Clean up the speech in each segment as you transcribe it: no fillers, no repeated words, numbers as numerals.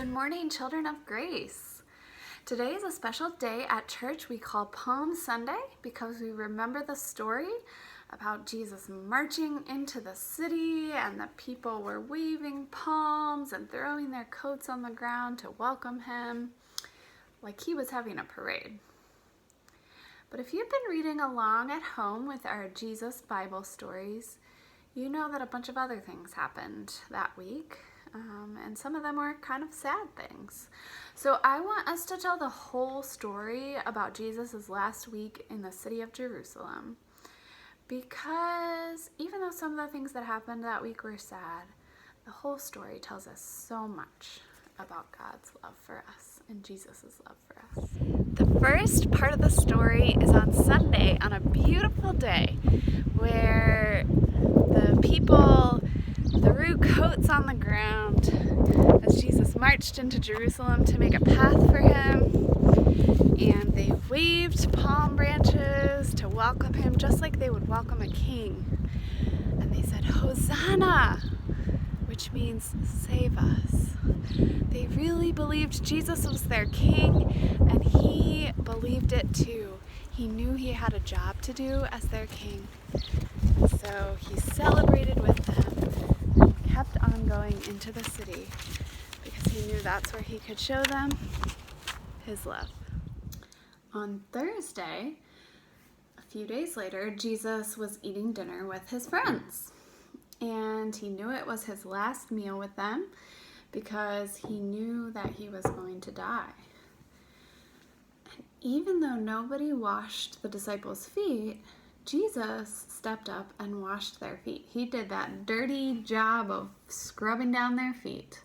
Good morning, children of grace. Today is a special day at church we call Palm Sunday because we remember the story about Jesus marching into the city and the people were waving palms and throwing their coats on the ground to welcome him like he was having a parade. But if you've been reading along at home with our Jesus Bible stories, you know that a bunch of other things happened that week. And some of them were kind of sad things. So I want us to tell the whole story about Jesus' last week in the city of Jerusalem. Because even though some of the things that happened that week were sad, the whole story tells us so much about God's love for us and Jesus' love for us. The first part of the story is on Sunday on a beautiful day where the people threw coats on the ground as Jesus marched into Jerusalem to make a path for him, and they waved palm branches to welcome him just like they would welcome a king, and they said, "Hosanna," which means save us. They really believed Jesus was their king, and he believed it too. He knew he had a job to do as their king, so he celebrated with them and kept on going into the city because he knew that's where he could show them his love. On Thursday, a few days later, Jesus was eating dinner with his friends, and he knew it was his last meal with them because he knew that he was going to die. And even though nobody washed the disciples' feet, Jesus stepped up and washed their feet. He did that dirty job of scrubbing down their feet.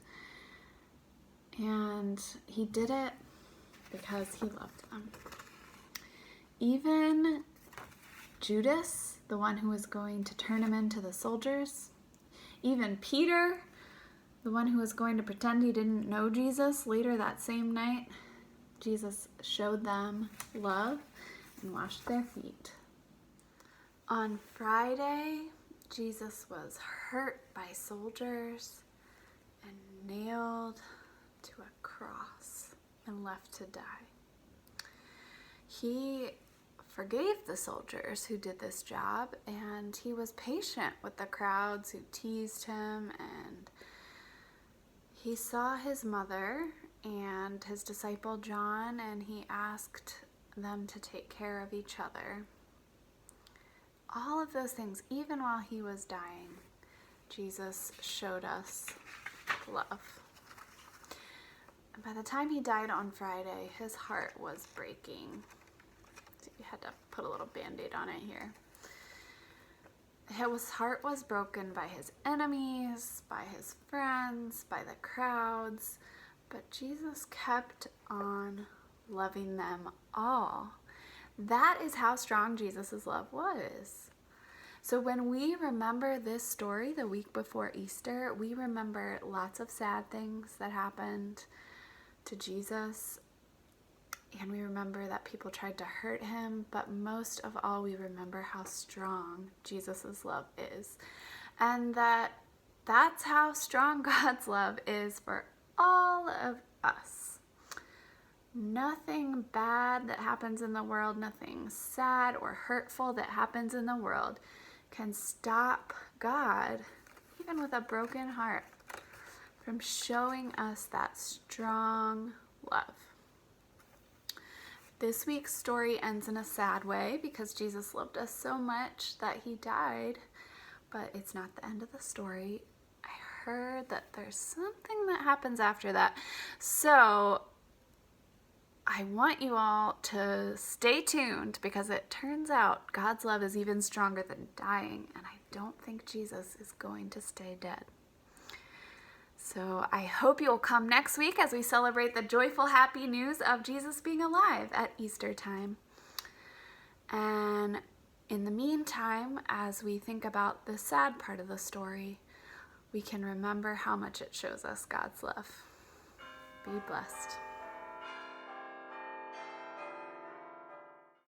And he did it because he loved them. Even Judas, the one who was going to turn him into the soldiers, even Peter, the one who was going to pretend he didn't know Jesus later that same night, Jesus showed them love and washed their feet. On Friday, Jesus was hurt by soldiers and nailed to a cross and left to die. He forgave the soldiers who did this job, and he was patient with the crowds who teased him, and he saw his mother and his disciple John, and he asked them to take care of each other. All of those things, even while he was dying, Jesus showed us love. And by the time he died on Friday, his heart was breaking. So you had to put a little Band-Aid on it here. His heart was broken by his enemies, by his friends, by the crowds, but Jesus kept on loving them all. That is how strong Jesus' love was. So when we remember this story the week before Easter, we remember lots of sad things that happened to Jesus, and we remember that people tried to hurt him, but most of all, we remember how strong Jesus' love is, and that's how strong God's love is for all of us. Nothing bad that happens in the world, nothing sad or hurtful that happens in the world can stop God, even with a broken heart, from showing us that strong love. This week's story ends in a sad way because Jesus loved us so much that he died, but it's not the end of the story. I heard that there's something that happens after that. So I want you all to stay tuned because it turns out God's love is even stronger than dying, and I don't think Jesus is going to stay dead. So I hope you'll come next week as we celebrate the joyful, happy news of Jesus being alive at Easter time. And in the meantime, as we think about the sad part of the story, we can remember how much it shows us God's love. Be blessed.